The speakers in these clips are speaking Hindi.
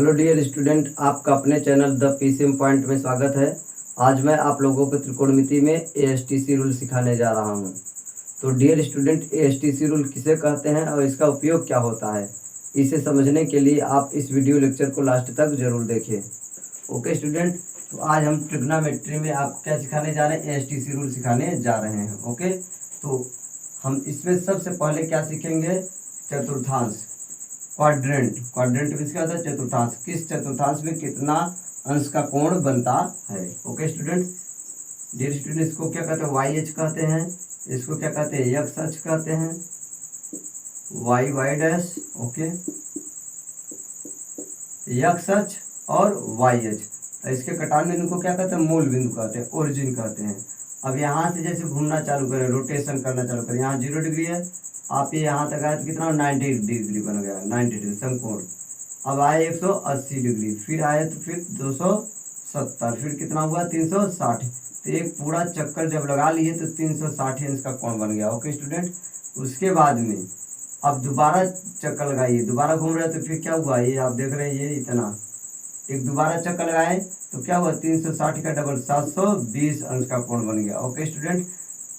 हेलो डियर स्टूडेंट, आपका अपने चैनल द पीसीएम पॉइंट में स्वागत है। आज मैं आप लोगों को त्रिकोणमिति में एएसटीसी रूल सिखाने जा रहा हूं। तो डियर स्टूडेंट, एएसटीसी रूल किसे कहते हैं और इसका उपयोग क्या होता है, इसे समझने के लिए आप इस वीडियो लेक्चर को लास्ट तक जरूर देखें। ओके स्टूडेंट, तो आज हम ट्रिग्नोमेट्री में आप क्या सिखाने जा रहे हैं, एएसटीसी रूल सिखाने जा रहे हैं। ओके, तो हम इसमें सबसे पहले क्या सीखेंगे, चतुर्थांश, क्वाड्रेंट। क्वाड्रेंट में क्या होता है, चतुर्थांश। किस चतुर्थांश में कितना अंश का कोण बनता है। ओके स्टूडेंट, डियर स्टूडेंट, इसको क्या कहते हैं, वाई एच कहते हैं। इसको क्या कहते हैं, एक्स अक्ष कहते हैं, Y Y dash. Okay, X अक्ष और वाई एच। तो इसके कटान बिंदु को क्या कहते हैं, मूल बिंदु कहते हैं, ओरिजिन कहते हैं। अब यहाँ से जैसे घूमना चालू करें, रोटेशन करना चालू करें, यहाँ 0 डिग्री है, आप ये यहाँ तक आए तो कितना 90 डिग्री बन गया, 90 डिग्री समकोण। अब आए 180 डिग्री, फिर आए तो फिर 270, फिर कितना हुआ 360। तो एक पूरा चक्कर जब लगा लिए तो 360 अंश का कोण बन गया। ओके स्टूडेंट, उसके बाद में अब दोबारा चक्कर लगाइए, दोबारा घूम रहे तो फिर क्या हुआ, ये आप देख रहे हैं, ये इतना एक दोबारा चक्कर लगाए तो क्या हुआ, 360 का डबल 720 अंश का कोण बन गया। ओके स्टूडेंट,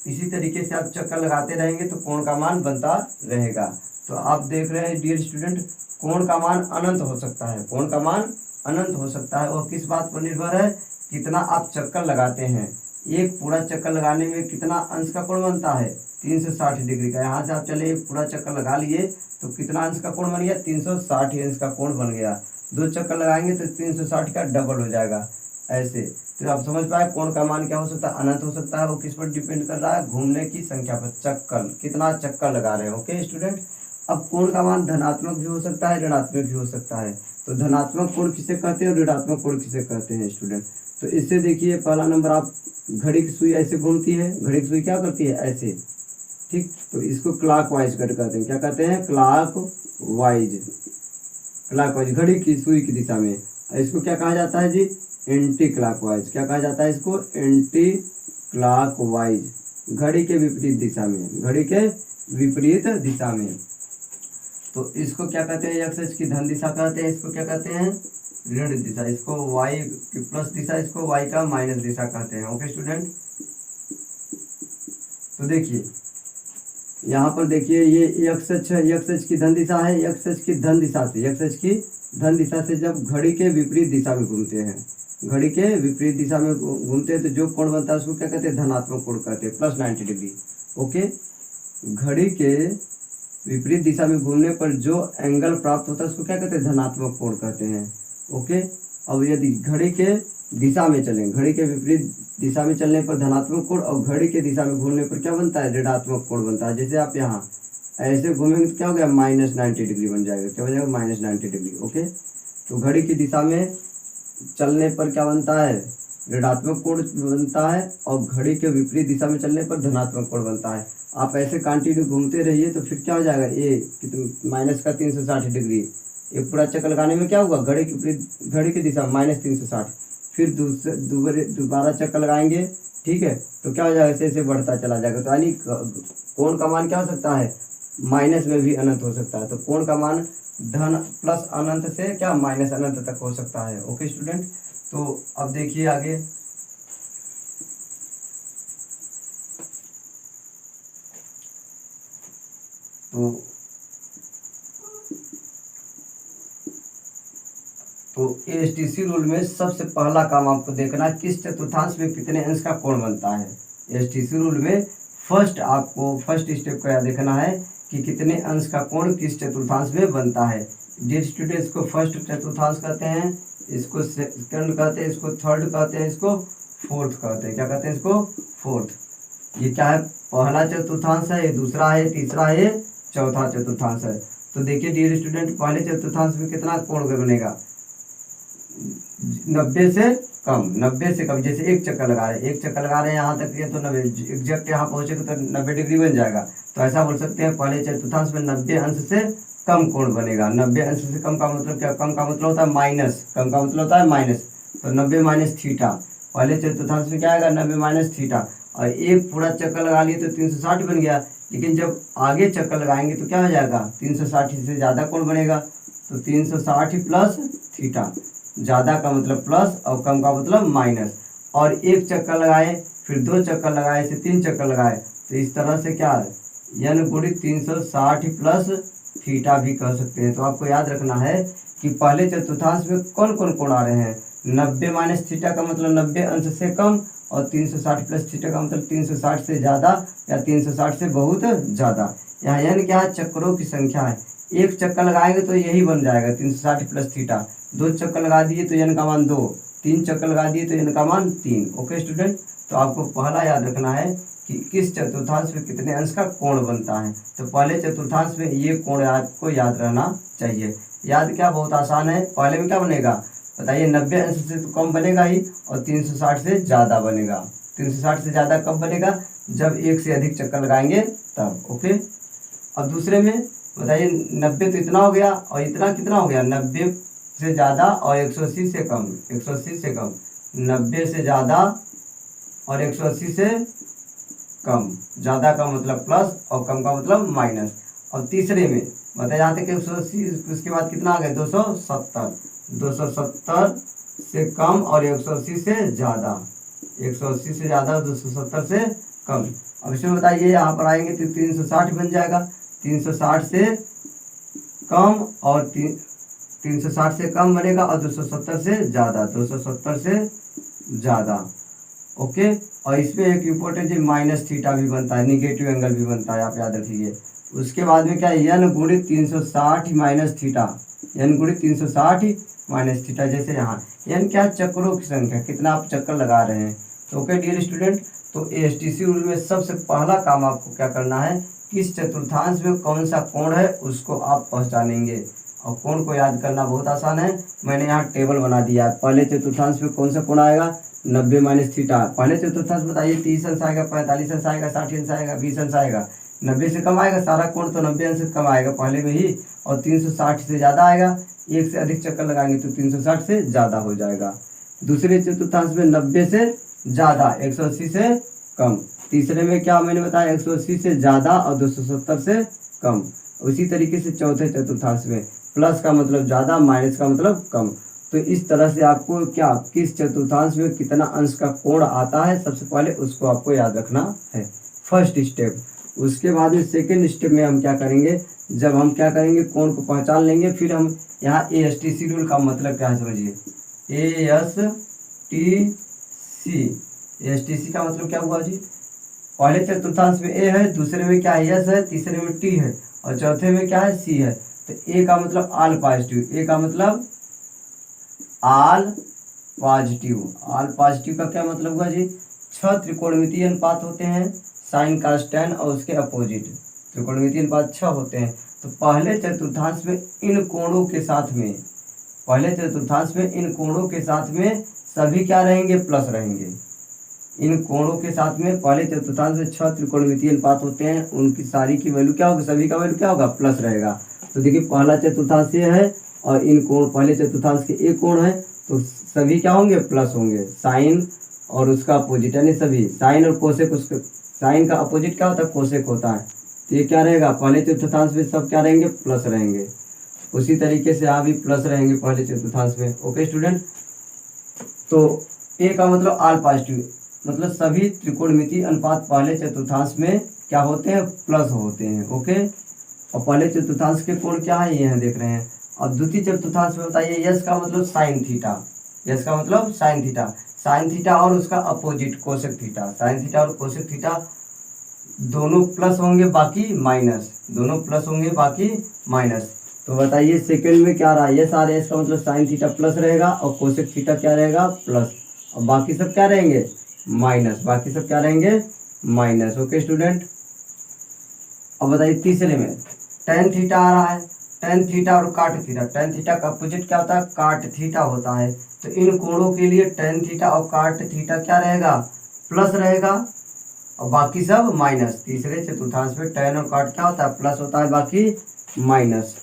इसी तरीके से आप चक्कर लगाते रहेंगे तो कोण का मान बनता रहेगा। तो आप देख रहे हैं डियर स्टूडेंट, कोण का मान अनंत हो सकता है, कोण का मान अनंत हो सकता है। और किस बात पर निर्भर है, कितना आप चक्कर लगाते हैं। एक पूरा चक्कर लगाने में कितना अंश का कोण बनता है, 360 डिग्री का। यहाँ से आप चले एक पूरा चक्कर लगा लिए तो कितना अंश का कोण बन गया, 360 अंश का कोण बन गया। 2 चक्कर लगाएंगे तो 360 का डबल हो जाएगा, ऐसे। तो आप समझ पाए कोण का मान क्या हो सकता है, अनंत हो सकता है। वो किस पर डिपेंड कर रहा है, घूमने की संख्या पर, चक्कर, कितना चक्कर लगा रहे हैं। ओके स्टूडेंट, अब कोण का मान धनात्मक भी हो सकता है, ऋणात्मक भी हो सकता है। तो धनात्मक कोण किसे कहते हैं और ऋणात्मक कोण किसे कहते हैं स्टूडेंट। तो इससे देखिए पहला नंबर, आप घड़ी की सुई ऐसे घूमती है, घड़ी की सुई क्या करती है, ऐसे, ठीक। तो इसको क्लॉक वाइज कट कहते हैं, क्या कहते हैं, क्लॉक वाइज, क्लॉक वाइज, घड़ी की सुई की दिशा में। इसको क्या कहा जाता है जी, एंटी क्लॉकवाइज। क्या कहा जाता है इसको, एंटी क्लॉकवाइज, घड़ी के विपरीत दिशा में, घड़ी के विपरीत दिशा में। तो इसको क्या कहते हैं, एक्स अक्ष की धन दिशा कहते हैं, इसको क्या कहते हैं, ऋण दिशा, इसको वाई की प्लस दिशा, इसको वाई का माइनस दिशा कहते हैं। ओके स्टूडेंट, तो देखिए यहाँ पर देखिए, ये एक्स अक्ष है, एक्स अक्ष की धन दिशा है, एक्स अक्ष की धन दिशा से, एक्स अक्ष की धन दिशा से जब घड़ी के विपरीत दिशा में घूमते हैं, घड़ी के विपरीत दिशा में घूमते हैं तो जो कोण बनता है उसको क्या कहते हैं, धनात्मक कोण कहते हैं, प्लस 90 डिग्री। ओके, घड़ी के विपरीत दिशा में घूमने पर जो एंगल प्राप्त होता है उसको क्या कहते हैं, धनात्मक कोण कहते हैं। ओके, अब यदि घड़ी के दिशा में चलें, घड़ी के विपरीत दिशा में चलने पर धनात्मक कोण, और घड़ी के दिशा में घूमने पर क्या बनता है, ऋणात्मक कोण बनता है। जैसे आप यहाँ ऐसे घूमेंगे तो क्या हो गया, -90 डिग्री बन जाएगा, क्या बन जाएगा, -90 डिग्री। ओके, तो घड़ी की दिशा में चलने पर क्या बनता है, ऋणात्मक कोण बनता है, और घड़ी के विपरीत दिशा में चलने पर धनात्मक कोण बनता है। आप ऐसे कंटिन्यू घूमते रहिए तो फिर क्या हो जाएगा, ये माइनस का 360 डिग्री, एक पूरा चक्कर लगाने में क्या होगा, घड़ी की दिशा -360, फिर दोबारा चक्कर लगाएंगे, ठीक है, तो क्या हो जाएगा, ऐसे ऐसे बढ़ता चला जाएगा। तो यानी कोण का मान क्या हो सकता है, माइनस में भी अनंत हो सकता है। तो कोण का मान धन प्लस अनंत से क्या माइनस अनंत तक हो सकता है। ओके स्टूडेंट, तो अब देखिए आगे, तो एएसटीसी रूल में सबसे पहला काम आपको देखना है, किस चतुर्थांश में कितने अंश का कोण बनता है। एएसटीसी रूल में फर्स्ट स्टेप क्या देखना है कि कितने अंश का कोण किस चतुर्थांश में बनता है। डियर स्टूडेंट्स, को फर्स्ट चतुर्थांश कहते हैं, इसको सेकंड कहते हैं, इसको थर्ड कहते हैं, इसको फोर्थ कहते हैं। क्या कहते हैं, इसको फोर्थ। ये क्या है, पहला चतुर्थांश है, ये दूसरा है, तीसरा है, चौथा चतुर्थांश है। तो देखिए डियर स्टूडेंट, पहले चतुर्थांश में कितना कोण बनेगा, 90 से कम, 90 से कम। जैसे एक चक्कर लगा रहे हैं यहाँ तक, ये तो 90 एग्जैक्ट यहाँ पहुँचेगा तो 90 डिग्री बन जाएगा। तो ऐसा बोल सकते हैं, पहले चतुर्थांश में 90 अंश से कम कोण बनेगा। 90 अंश से कम का मतलब क्या, कम का मतलब होता है माइनस, कम का मतलब होता है माइनस। तो 90 माइनस थीटा, पहले चतुर्थांश में क्या आएगा, 90 माइनस थीटा। और एक पूरा चक्कर लगा लिए तो 360 बन गया, लेकिन जब आगे चक्कर लगाएंगे तो क्या हो जाएगा, 360 से ज़्यादा कोण बनेगा। तो 360 प्लस थीटा। ज़्यादा का मतलब प्लस और कम का मतलब माइनस। और एक चक्कर लगाए, फिर 2 चक्कर लगाए, से 3 चक्कर लगाए, तो इस तरह से क्या है n गुणित 360 प्लस थीटा भी कह सकते हैं। तो आपको याद रखना है कि पहले चतुर्थांश में कौन कौन कोण आ रहे हैं। 90 माइनस थीटा का मतलब 90 अंश से कम, और 360 प्लस थीटा का मतलब 360 से ज़्यादा या 360 से बहुत ज़्यादा। यहाँ n क्या है, चक्रों की संख्या है। एक चक्कर लगाएंगे तो यही बन जाएगा 360 प्लस थीटा। 2 चक्कर लगा दिए तो n का मान 2, 3 चक्कर लगा दिए तो n का मान 3। ओके स्टूडेंट, तो आपको पहला याद रखना है कि किस चतुर्थांश में कितने अंश का कोण बनता है। तो पहले चतुर्थांश में ये कोण आपको याद रहना चाहिए। याद क्या, बहुत आसान है। पहले में क्या बनेगा बताइए, 90 अंश से तो कम बनेगा ही, और 360 से ज़्यादा बनेगा। 360 से ज़्यादा कब बनेगा, जब एक से अधिक चक्कर लगाएंगे तब। ओके, अब दूसरे में बताइए, 90 तो इतना हो गया, और इतना कितना हो गया, 90 से ज़्यादा और 180 से कम। 180 से कम, 90 से ज़्यादा और 180 से कम। ज़्यादा का मतलब प्लस और कम का मतलब माइनस। और तीसरे में बताइए, यहाँ तक 180, उसके बाद कितना आ गया, 270। 270 से कम और 180 से ज़्यादा। 180 से ज़्यादा और 270 से कम। अब इसमें बताइए, यहाँ पर आएंगे तो 360 बन जाएगा। 360 से कम और 360 से कम बनेगा, और 270 से ज़्यादा, 270 से ज़्यादा। ओके, और इसमें एक इम्पोर्टेंट माइनस थीटा भी बनता है, निगेटिव एंगल भी बनता है, आप याद रखिए। उसके बाद में क्या है, n गुणित 360 माइनस थीटा। n गुणित 360 माइनस थीटा। जैसे यहाँ n क्या, चक्रों की संख्या, कितना आप चक्कर लगा रहे हैं। तो ओके डियर स्टूडेंट, तो ASTC रूल में सबसे पहला काम आपको क्या करना है, किस चतुर्थांश में कौन सा कोण है उसको आप पहचानेंगे। और कोण को याद करना बहुत आसान है, मैंने यहाँ टेबल बना दिया है। पहले चतुर्थांश में कौन सा कोण आएगा, 90 माइनस थीटा। पहले चतुर्थांश बताइए, 30 अंश आएगा, 45 अंश आएगा, 60 अंश आएगा, 20 अंश आएगा। 90 से कम आएगा, सारा कोण तो 90 अंश से कम आएगा पहले में ही। और 360 से ज़्यादा आएगा, एक से अधिक चक्कर लगाएंगे तो 360 से ज़्यादा हो जाएगा। दूसरे चतुर्थांश में 90 से ज़्यादा, 180 से कम। तीसरे में क्या मैंने बताया, 180 से ज़्यादा और 270 से कम। उसी तरीके से चौथे चतुर्थांश में प्लस का मतलब ज़्यादा, माइनस का मतलब कम। तो इस तरह से आपको क्या, किस चतुर्थांश में कितना अंश का कोण आता है, सबसे पहले उसको आपको याद रखना है, फर्स्ट स्टेप। उसके बाद में सेकेंड स्टेप में हम क्या करेंगे, जब हम क्या करेंगे, कोण को पहचान लेंगे, फिर हम यहाँ ASTC रूल का मतलब क्या है समझिए। ASTC का मतलब क्या हुआ जी, पहले चतुर्थांश में A है, दूसरे में क्या है, S है, तीसरे में T है, और चौथे में क्या है, C है। तो A का मतलब आल पॉजिटिव, A का मतलब आल पॉजिटिव। आल पॉजिटिव का क्या मतलब हुआ जी, 6 त्रिकोणमितीय अनुपात होते हैं, साइन कास टैन और उसके अपोजिट। त्रिकोणमितीय अनुपात 6 होते हैं। तो पहले चतुर्थांश में इन कोणों के साथ में, पहले चतुर्थांश में इन कोणों के साथ में सभी क्या रहेंगे, प्लस रहेंगे। इन कोणों के साथ में पहले चतुर्थांश में 6 त्रिकोणमितीय अनुपात होते हैं, उनकी सारी की वैल्यू क्या होगी, सभी का वैल्यू क्या होगा, प्लस रहेगा। तो देखिए, पहला चतुर्थांश ये है, और इन कोण, पहले चतुर्थांश के एक कोण है, तो सभी क्या होंगे, प्लस होंगे। साइन और उसका अपोजिट, यानी सभी साइन और कोसेक, उसके साइन का अपोजिट क्या होता है, कोसेक होता है। तो ये क्या रहेगा, पहले चतुर्थांश में सब क्या रहेंगे, प्लस रहेंगे। उसी तरीके से यहाँ भी प्लस रहेंगे पहले चतुर्थांश में। ओके स्टूडेंट, तो ए का मतलब आल पॉजिटिव, मतलब सभी त्रिकोणमितीय अनुपात पहले चतुर्थांश में क्या होते हैं, प्लस होते हैं। ओके, और पहले चतुर्थांश के कोण क्या है, ये हैं, देख रहे हैं। और द्वितीय चतुर्थांश में बताइए, यस का मतलब साइन थीटा। यस का मतलब साइन थीटा। साइन थीटा और उसका opposite cosec theta. Sine theta और कोसेक थीटा दोनों प्लस होंगे, बाकी माइनस। दोनों प्लस होंगे, बाकी माइनस। तो बताइए सेकंड में क्या रहा, यस आ रहा है, इसका मतलब साइन थीटा प्लस रहेगा, और कोसेक थीटा क्या रहेगा, प्लस, और बाकी सब क्या रहेंगे, माइनस। बाकी सब क्या रहेंगे, माइनस। ओके स्टूडेंट, अब बताइए तीसरे में टेन थीटा आ रहा है। टेन थीटा और काट थीटा, टेन थीटा का अपोजिट क्या होता है, काट थीटा होता है। तो इन कोणों के लिए टेन थीटा और काट थीटा क्या रहेगा, प्लस रहेगा, और बाकी सब माइनस। तीसरे चतुर्थांश में टेन और काट क्या होता है, प्लस होता है, बाकी माइनस।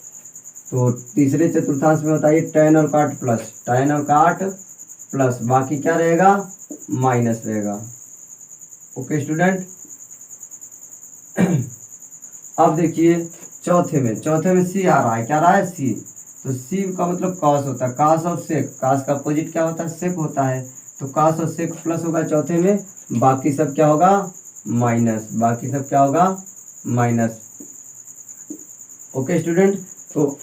तो तीसरे चतुर्थांश में बताइए, टेन और काट प्लस, टेन और काट प्लस, बाकी क्या रहेगा, माइनस रहेगा। ओके स्टूडेंट, अब देखिए चौथे में सी आ रहा है, क्या रहा है, सी। तो सी का मतलब कॉस होता है, कॉस और सेक, कॉस का अपोजिट क्या होता है, सेक होता है। तो कॉस और सेक प्लस होगा चौथे में, बाकी सब क्या होगा, माइनस, बाकी सब क्या होगा, माइनस। ओके स्टूडेंट, तो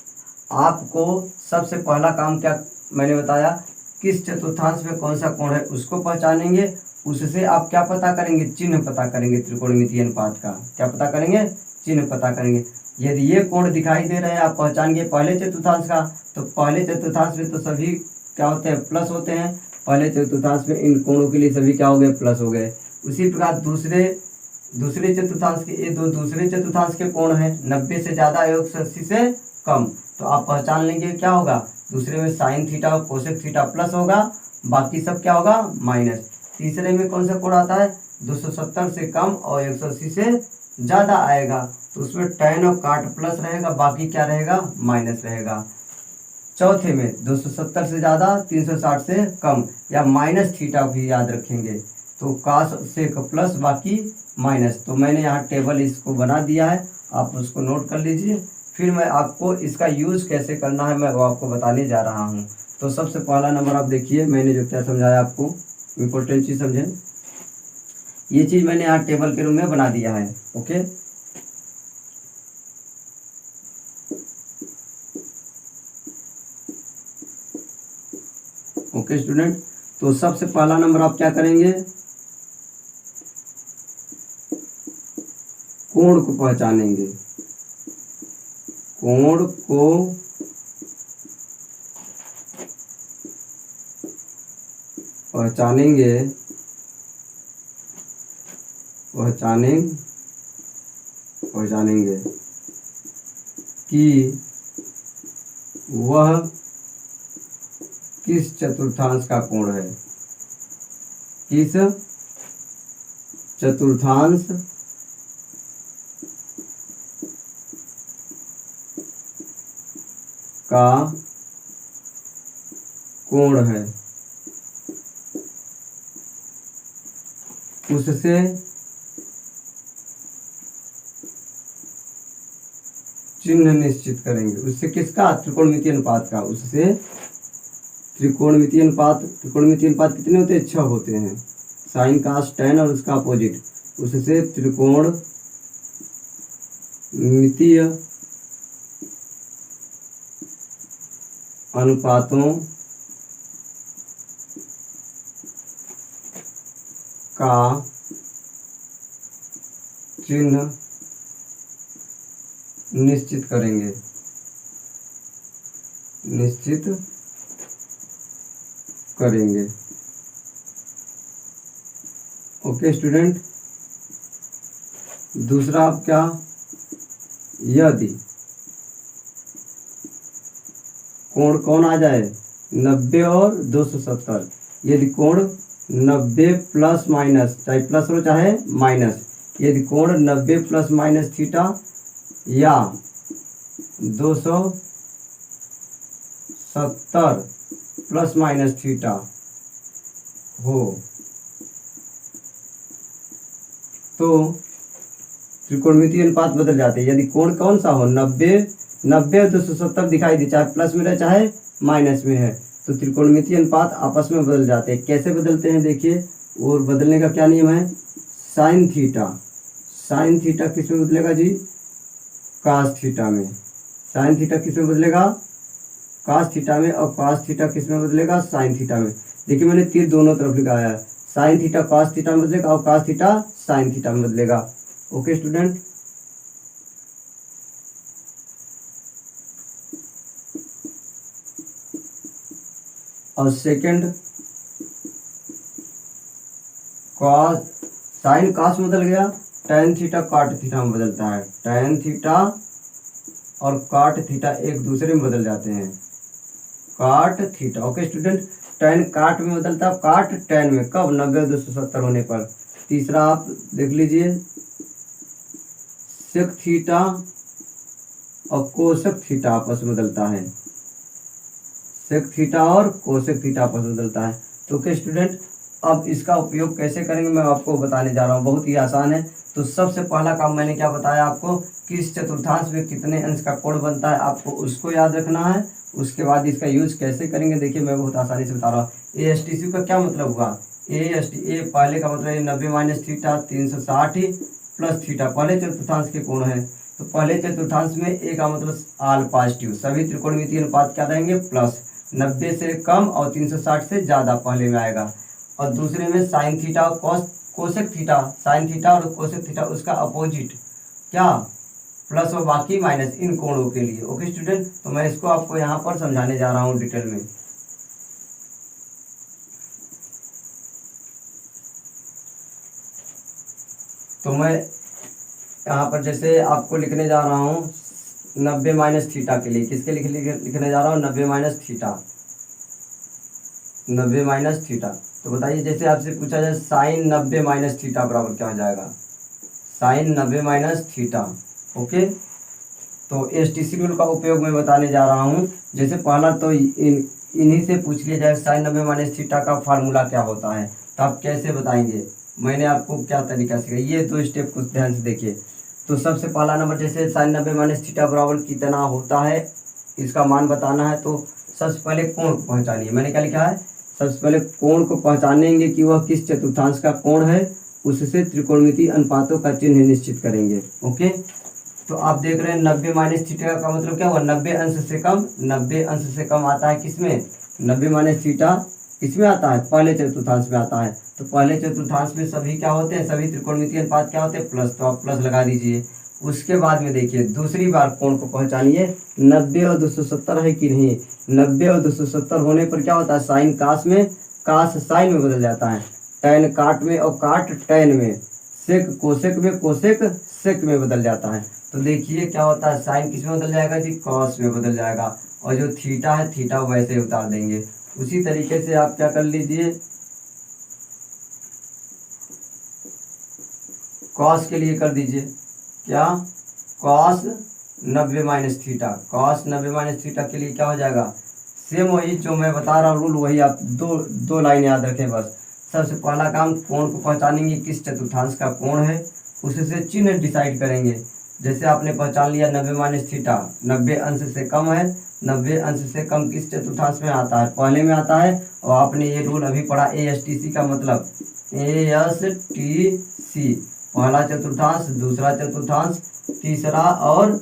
आपको सबसे पहला काम क्या मैंने बताया, किस चतुर्थांश में कौन सा कोण है उसको पहचानेंगे, उससे आप क्या पता करेंगे, चिन्ह पता करेंगे त्रिकोणमितीय अनुपात का, क्या पता करेंगे, चिन्ह पता करेंगे। यदि ये कोण दिखाई दे रहे हैं, आप पहचान गए पहले चतुर्थांश का, तो पहले चतुर्थांश में तो सभी क्या होते हैं, प्लस होते हैं, पहले चतुर्थांश में इन कोणों के लिए सभी क्या हो गए, प्लस हो गए। उसी प्रकार दूसरे चतुर्थांश के, ये दो दूसरे चतुर्थांश के कोण हैं, 90 से ज़्यादा 180 से कम, तो आप पहचान लेंगे क्या होगा, दूसरे में साइन थीटा और कोसेक थीटा प्लस होगा, बाकी सब क्या होगा, माइनस। तीसरे में कौन सा कोण आता है, 270 से कम और 180 से ज़्यादा आएगा, तो उसमें tan और काट प्लस रहेगा, बाकी क्या रहेगा, माइनस रहेगा। चौथे में 270 से ज़्यादा 360 से कम, या माइनस थीटा भी याद रखेंगे, तो कास से प्लस बाकी माइनस। तो मैंने यहाँ टेबल इसको बना दिया है, आप उसको नोट कर लीजिए। फिर मैं आपको इसका यूज़ कैसे करना है मैं वो आपको बताने जा रहा हूँ। तो सबसे पहला नंबर आप देखिए, मैंने जो क्या समझाया आपको, इम्पोर्टेंट चीज़ समझें। ये चीज़ मैंने यहाँ टेबल के रूप में बना दिया है। ओके, ओके स्टूडेंट, तो सबसे पहला नंबर आप क्या करेंगे, कोण को पहचानेंगे, कोण को पहचानेंगे, पहचानेंगे कि वह किस चतुर्थांश का कोण है, किस चतुर्थांश का कोण है, उससे चिन्ह निश्चित करेंगे। उससे किसका, त्रिकोणमितीय अनुपात का, उससे त्रिकोणमितीय अनुपात। त्रिकोणमितीय अनुपात कितने होते हैं, 6 होते हैं, साइन कास tan और उसका अपोजिट, उससे त्रिकोणमितीय अनुपातों का चिन्ह निश्चित करेंगे, निश्चित करेंगे। ओके स्टूडेंट, दूसरा आप क्या, यदि कोण कौन आ जाए, 90 और 270, यदि कोण 90 प्लस माइनस, चाहे प्लस हो चाहे माइनस, यदि कोण 90 प्लस माइनस थीटा या 270 प्लस माइनस थीटा हो, तो त्रिकोणमितीय अनुपात बदल जाते हैं। यदि कोण कौन सा हो, 90 और 270 दिखाई दे, चाहे प्लस में रहे चाहे माइनस में है, तो त्रिकोणमितीय अनुपात आपस में बदल जाते हैं। कैसे बदलते हैं देखिए, और बदलने का क्या नियम है, साइन थीटा, साइन थीटा किस में बदलेगा जी, कास थीटा में। साइन थीटा किस में बदलेगा, कास थीटा में, और कास थीटा किस में बदलेगा, साइन थीटा में। देखिए मैंने तीर दोनों तरफ लिखाया है, साइन थीटा कास थीटा में बदलेगा और कास थीटा साइन थीटा में बदलेगा। ओके स्टूडेंट, और सेकंड कॉस, साइन कास बदल गया, tan थीटा काट थीटा में बदलता है, tan थीटा और काट थीटा एक दूसरे में बदल जाते हैं, काट थीटा। ओके स्टूडेंट, tan काट में बदलता है, काट tan में, कब, 90 270 होने पर। तीसरा आप देख लीजिए, सेक थीटा और कोसेक थीटा आपस में बदलता है, सेक थीटा और कोसेक थीटा आपस में बदलता है। तो ओके स्टूडेंट, अब इसका उपयोग कैसे करेंगे मैं आपको बताने जा रहा हूँ, बहुत ही आसान है। तो सबसे पहला काम मैंने क्या बताया आपको, किस चतुर्थांश में कितने अंश का कोण बनता है, आपको उसको याद रखना है। उसके बाद इसका यूज कैसे करेंगे देखिए मैं बहुत आसानी से बता रहा हूँ। ए एस टी सी का क्या मतलब हुआ, ए पहले का मतलब 90 माइनस थीटा 360 प्लस थीटा, पहले चतुर्थांश के कोण है, तो पहले चतुर्थांश में ए का मतलब आल पॉजिटिव, सभी त्रिकोणमितीय अनुपात क्या रहेंगे प्लस, 90 से कम और 360 से ज़्यादा पहले में आएगा, और दूसरे में साइन थीटा और कोसेक थीटा, साइन थीटा और कोसेक थीटा उसका अपोजिट क्या प्लस और बाकी माइनस इन कोणों के लिए। ओके स्टूडेंट, तो मैं इसको आपको यहाँ पर समझाने जा रहा हूँ डिटेल में। तो मैं यहाँ पर जैसे आपको लिखने जा रहा हूँ 90 माइनस थीटा के लिए, किसके लिखने जा रहा हूँ 90 माइनस थीटा, 90 माइनस थीटा। तो बताइए जैसे आपसे पूछा जाए साइन 90 माइनस थीटा बराबर क्या हो जाएगा, साइन 90 माइनस थीटा। ओके, तो एसटीसी रूल का उपयोग मैं बताने जा रहा हूँ। जैसे पहला तो इन्हीं से पूछ लिया जाए साइन 90 माइनस थीटा का फार्मूला क्या होता है, तो आप कैसे बताएंगे, मैंने आपको क्या तरीका सिखाया, ये दो स्टेप कुछ ध्यान से देखिए। तो सबसे पहला नंबर जैसे साइन 90 माइनस थीटा बराबर कितना होता है इसका मान बताना है, तो सबसे पहले कोण को पहचानिए। मैंने क्या लिखा है, सबसे पहले कोण को पहचानेंगे कि वह किस चतुर्थांश का कोण है, उससे त्रिकोणमितीय अनुपातों का चिन्ह निश्चित करेंगे। ओके, तो आप देख रहे हैं 90 माइनस थीटा का मतलब क्या हुआ, 90 अंश से कम, 90 अंश से कम आता है किसमें, 90 माइनस थीटा किसमें आता है, पहले चतुर्थांश में आता है। तो पहले चतुर्थांश में सभी क्या होते हैं, सभी त्रिकोणमितीय अनुपात क्या होते हैं प्लस, तो आप प्लस लगा दीजिए। उसके बाद में देखिए दूसरी बार कोण को पहचानिए, 90 और 270 है कि नहीं, 90 और 270 होने पर क्या होता है, साइन कास में, कास साइन में बदल जाता है, टैन काट में और काट टैन में, सेक कोसेक में, कोसेक सेक में बदल जाता है। तो देखिए क्या होता है, साइन किस में बदल जाएगा जी, कॉस में बदल जाएगा, और जो थीटा है थीटा वैसे ही उतार देंगे। उसी तरीके से आप क्या कर लीजिए, कॉस के लिए कर दीजिए क्या, cos 90 minus theta, cos 90 minus theta के लिए क्या हो जाएगा, सेम वही जो मैं बता रहा हूँ रूल, वही आप दो लाइन याद रखें बस। सबसे पहला काम कोण को पहचानेंगे किस चतुर्थांश का कोण है, उससे चिन्ह डिसाइड करेंगे। जैसे आपने पहचान लिया 90 माइनस थीटा 90 अंश से कम है, 90 अंश से कम किस चतुर्थांश में आता है, पहले में आता है। और आपने ये रूल अभी पढ़ा ASTC का मतलब, ASTC पहला चतुर्थांश, दूसरा चतुर्थांश, तीसरा और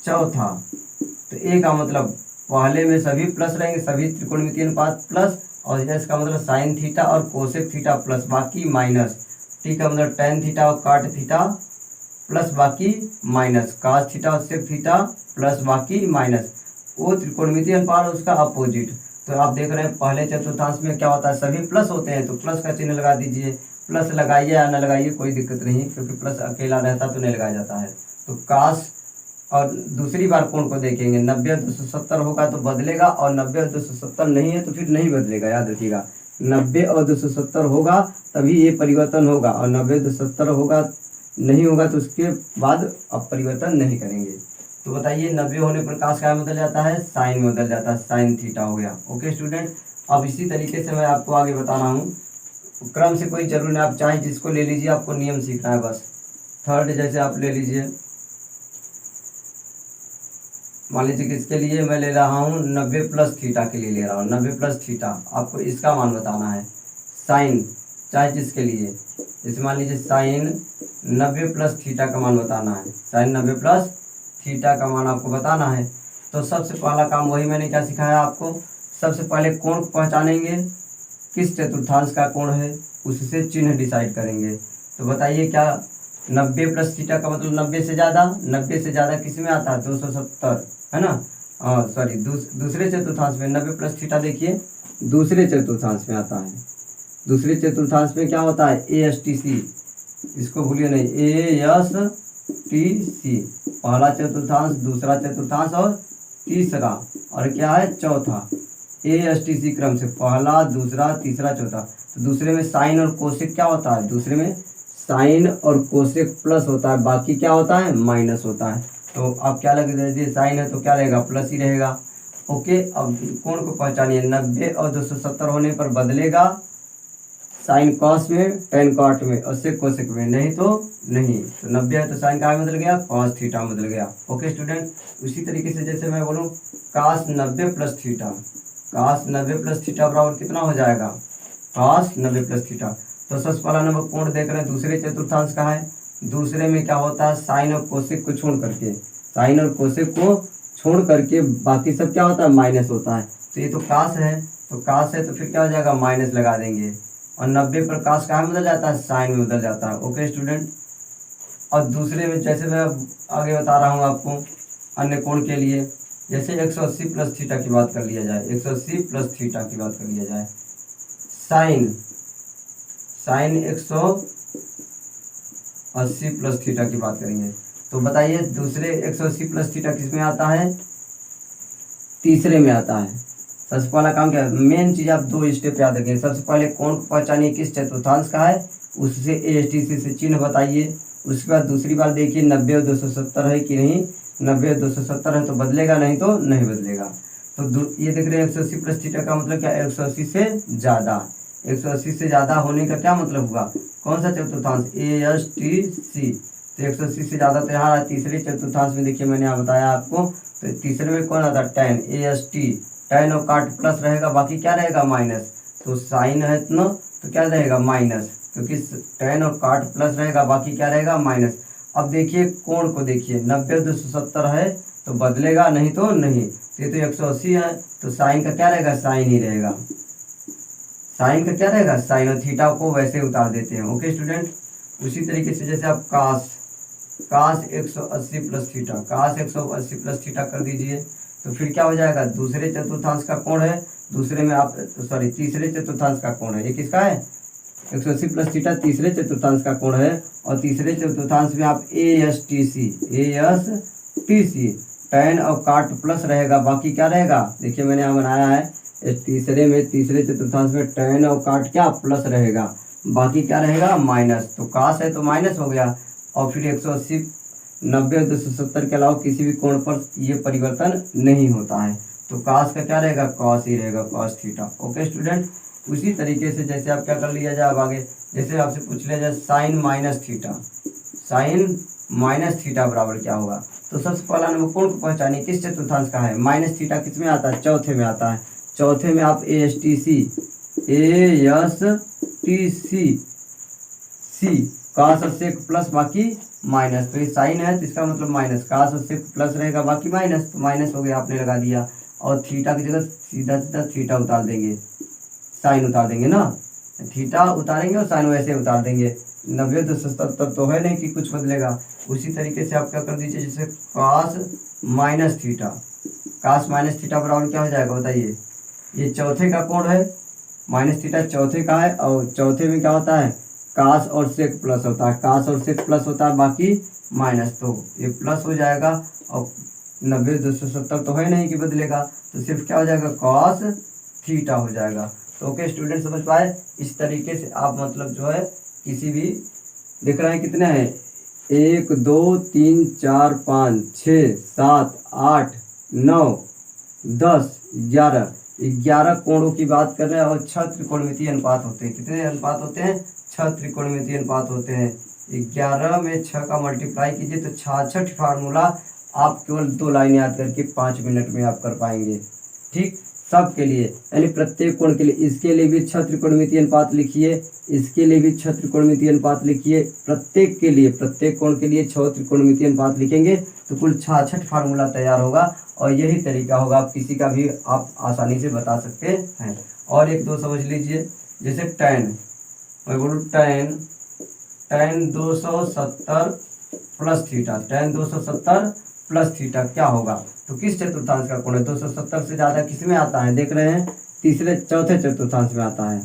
चौथा। तो ए का मतलब पहले में सभी प्लस रहेंगे, सभी त्रिकोणमितीय अनुपात प्लस, और एस का मतलब साइन थीटा और कोसेक थीटा प्लस बाकी माइनस, टी का मतलब टैन थीटा और काट थीटा प्लस बाकी माइनस, कास थीटा और सेक थीटा प्लस बाकी माइनस, वो त्रिकोणमितीय अनुपात और उसका अपोजिट। तो आप देख रहे हैं पहले चतुर्थांश में क्या होता है, सभी प्लस होते हैं, तो प्लस का चिन्ह लगा दीजिए, प्लस लगाइए या न लगाइए कोई दिक्कत नहीं, क्योंकि प्लस अकेला रहता तो नहीं लगाया जाता है। तो कास, और दूसरी बार कोण को देखेंगे 90 और 270 होगा तो बदलेगा, और 90 और 270 नहीं है तो फिर नहीं बदलेगा, याद रखिएगा 90 और 270 होगा तभी ये परिवर्तन होगा, और 90 270 होगा नहीं होगा तो उसके बाद अब परिवर्तन नहीं करेंगे। तो बताइए 90 होने पर कास क्या बदल जाता है, साइन में बदल जाता है, साइन थीटा हो गया। ओके स्टूडेंट, अब इसी तरीके से मैं आपको आगे बता रहा हूँ, क्रम से कोई जरूरी नहीं, आप चाहे जिसको ले लीजिए, आपको नियम सीखना है बस। थर्ड जैसे आप ले लीजिए, मान लीजिए किसके लिए मैं ले रहा हूँ 90 प्लस थीटा के लिए ले रहा हूँ, 90 प्लस थीटा, आपको इसका मान बताना है। साइन चाहे जिसके लिए, जैसे मान लीजिए साइन 90 प्लस थीटा का मान बताना है, साइन 90 प्लस थीटा का मान आपको बताना है। तो सबसे पहला काम वही मैंने क्या सिखाया आपको, सबसे पहले कोण को पहचानेंगे किस चतुर्थांश का कोण है, उससे चिन्ह डिसाइड करेंगे। तो बताइए क्या 90 प्लस थीटा का मतलब 90 से ज़्यादा, 90 से ज़्यादा किस में आता है 270 है ना, सॉरी दूसरे चतुर्थांश में 90 प्लस थीटा देखिए दूसरे चतुर्थांश में आता है, दूसरे चतुर्थांश में क्या होता है ASTC, इसको भूलिए नहीं, ASTC पहला चतुर्थांश, दूसरा चतुर्थांश और तीसरा, और क्या है चौथा, ASTC क्रम से पहला दूसरा तीसरा चौथा। तो दूसरे में साइन और कोसेक क्या होता है, दूसरे में साइन और कोसेक प्लस होता है, बाकी क्या होता है माइनस होता है। तो आप क्या लग दीजिए, साइन है तो क्या रहेगा प्लस ही रहेगा। ओके, अब कोण को पहचानिए, 90 और 270 होने पर बदलेगा, साइन कॉस में, टेन कॉट में और सेक कोसेक में, नहीं तो नहीं। तो 90 है तो साइन का बदल गया, कॉस थीटा बदल गया। ओके स्टूडेंट, उसी तरीके से जैसे मैं बोलूँ कास 90 प्लस थीटा, कास 90 प्लस थीटा बराबर कितना हो जाएगा, कास 90 प्लस थीटा। तो सबसे पहला नंबर कोण देख रहे हैं दूसरे चतुर्थांश का है। दूसरे में क्या होता है, साइन और कोसेक को छोड़ करके, साइन और कोसेक को छोड़ करके बाकी सब क्या होता है, माइनस होता है। तो ये तो कास है, तो कास है तो फिर क्या हो जाएगा, माइनस लगा देंगे। और 90 पर कास कहाँ में बदल जाता है, साइन में बदल जाता है। ओके स्टूडेंट, और दूसरे में जैसे मैं आगे बता रहा हूँ आपको अन्य कोण के लिए, जैसे 180 प्लस थीटा की बात कर लिया जाए, 180 प्लस थीटा की बात कर लिया जाए, साइन साइन 180 प्लस थीटा की बात करेंगे तो बताइए दूसरे 180 प्लस थीटा किस में आता है, तीसरे में आता है। सबसे पहला काम क्या है, मेन चीज आप दो स्टेप याद रखें। सबसे पहले कोण को पहचानिए किस चतुर्थांश का है, उससे ASTC से चिन्ह बताइए। उसके बाद दूसरी बात देखिए 90 और 270 है कि नहीं, 90 और 270 है तो बदलेगा, नहीं तो नहीं बदलेगा। तो ये देख रहे हैं 180 प्लस थीटा का मतलब क्या, 180 से ज़्यादा, 180 से ज़्यादा होने का क्या मतलब हुआ, कौन सा चतुर्थांश, ASTC। तो 180 से ज़्यादा तो यहाँ तीसरे चतुर्थांश में देखिए मैंने यहाँ बताया आपको। तो तीसरे में कौन आता है, tan, AST, tan और काट प्लस रहेगा, बाकी क्या रहेगा, माइनस। तो साइन है ना तो क्या रहेगा, माइनस, क्योंकि tan और काट प्लस रहेगा, बाकी क्या रहेगा, माइनस। अब देखिए कोण को देखिए, 90 और 270 है तो बदलेगा, नहीं तो नहीं। तो ये तो 180 है तो साइन का क्या रहेगा, साइन ही रहेगा, साइन का क्या रहेगा, साइन। और थीटा को वैसे उतार देते हैं। ओके स्टूडेंट, उसी तरीके से जैसे आप कास 180 प्लस थीटा, कास 180 प्लस थीटा कर दीजिए तो फिर क्या हो जाएगा, दूसरे चतुर्थांश का कोण है, दूसरे में आप सॉरी तीसरे चतुर्थांश का कोण है। ये किसका है, 180 प्लस थीटा तीसरे चतुर्थांश का कोण है। और तीसरे चतुर्थांश में आप ASTC tan और काट प्लस रहेगा, बाकी क्या रहेगा, देखिए मैंने यहाँ बनाया है तीसरे चतुर्थांश में tan और काट क्या प्लस रहेगा, बाकी क्या रहेगा, माइनस। तो कास है तो माइनस हो गया। और फिर 180 90 और 270 के अलावा किसी भी कोण पर ये परिवर्तन नहीं होता है। तो कास का क्या रहेगा, कॉस ही रहेगा, कॉस थीटा। ओके स्टूडेंट, उसी तरीके से जैसे आप क्या कर लिया जाए अब आगे, जैसे आपसे पूछ लिया जाए sine minus theta, sine minus theta बराबर क्या होगा। तो सबसे पहला नंबर कोण को पहचानिए किस चतुर्थांश का है, माइनस थीटा किस में आता है, चौथे में आता है। चौथे में आप ASTC कास और सेक प्लस बाकी माइनस। तो ये साइन है तो इसका मतलब माइनस, कास और सेक प्लस रहेगा, बाकी माइनस, तो माइनस हो गया, आपने लगा दिया। और थीटा की जगह सीधा सीधा थीटा उतार देंगे, साइन उतार देंगे ना, थीटा उतारेंगे और साइन वैसे उतार देंगे। 90 270 तो है नहीं कि कुछ बदलेगा। उसी तरीके से आप क्या कर दीजिए, जैसे कास माइनस थीटा, कास माइनस थीटा बराबर क्या हो जाएगा बताइए, ये चौथे का कोण है, माइनस थीटा चौथे का है और चौथे में क्या होता है, कास और सेक प्लस होता है, कास और सेक प्लस होता है, बाकी माइनस। तो ये प्लस हो जाएगा और 90 270 तो है नहीं कि बदलेगा, तो सिर्फ क्या हो जाएगा, कॉस थीटा हो जाएगा। तो ओके स्टूडेंट, समझ पाए। इस तरीके से आप मतलब जो है किसी भी देख रहे हैं कितने हैं, 1 2 3 4 5 6 7 8 9 10 11 कोणों की बात कर रहे हैं और 6 त्रिकोणमितीय अनुपात होते हैं। कितने अनुपात होते हैं, 6 त्रिकोणमितीय अनुपात होते हैं। 11 में 6 का मल्टीप्लाई कीजिए तो 66 फार्मूला आप केवल 2 लाइन याद करके 5 मिनट में आप कर पाएंगे। ठीक, सबके लिए, यानी प्रत्येक कोण के लिए। इसके लिए भी 6 त्रिकोणमितीय अनुपात लिखिए, इसके लिए भी 6 त्रिकोणमितीय अनुपात लिखिए, प्रत्येक के लिए, प्रत्येक कोण के लिए 6 त्रिकोणमितीय अनुपात लिखेंगे तो कुल 66 फार्मूला तैयार होगा। और यही तरीका होगा, आप किसी का भी आप आसानी से बता सकते हैं। और एक दो समझ लीजिए, जैसे tan, मैं बोलूँ tan 270 plus theta, tan 270 plus theta क्या होगा, तो किस चतुर्थांश का कोण है, 270 से ज़्यादा किस में आता है, देख रहे हैं चौथे चतुर्थांश में आता है।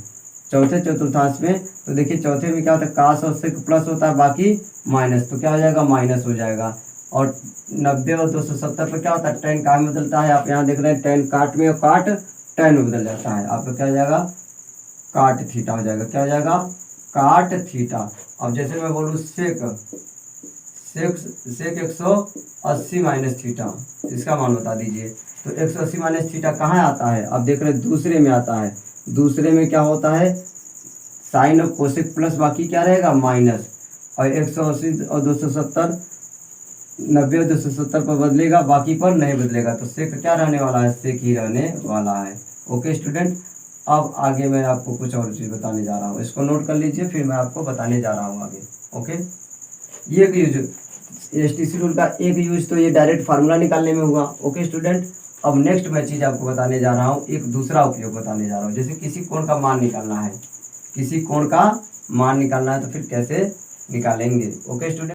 चौथे चतुर्थांश में तो देखिए चौथे में क्या होता है, कास और सेक प्लस होता है, बाकी माइनस, तो क्या हो जाएगा, माइनस हो जाएगा। और 90 और 270 पर क्या होता है, tan का में बदलता है, आप यहाँ देख रहे हैं tan काट में और काट tan में बदल जाता है, आपका क्या हो जाएगा, काट थीटा हो जाएगा, क्या हो जाएगा, काट थीटा। अब जैसे मैं बोलूँ सेक 180 माइनस थीटा, इसका मान बता दीजिए। तो 180 माइनस थीटा कहाँ आता है, अब देख रहे हैं दूसरे में आता है। दूसरे में क्या होता है, साइन और कोसेक प्लस, बाकी क्या रहेगा माइनस, और 180 और 270, 90 और 270 पर बदलेगा, बाकी पर नहीं बदलेगा, तो सेक क्या रहने वाला है, सेक ही रहने वाला है। ओके स्टूडेंट, अब आगे मैं आपको कुछ और चीज़ बताने जा रहा हूँ, इसको नोट कर लीजिए, फिर मैं आपको बताने जा रहा हूँ आगे। ओके, ये एक यूज एसटीसी रूल का एक यूज तो ये डायरेक्ट फार्मूला निकालने में हुआ। ओके स्टूडेंट, अब नेक्स्ट मैं चीज़ आपको बताने जा रहा हूँ, एक दूसरा उपयोग बताने जा रहा हूँ। जैसे किसी कोण का मान निकालना है, किसी कोण का मान निकालना है तो फिर कैसे निकालेंगे। Okay student.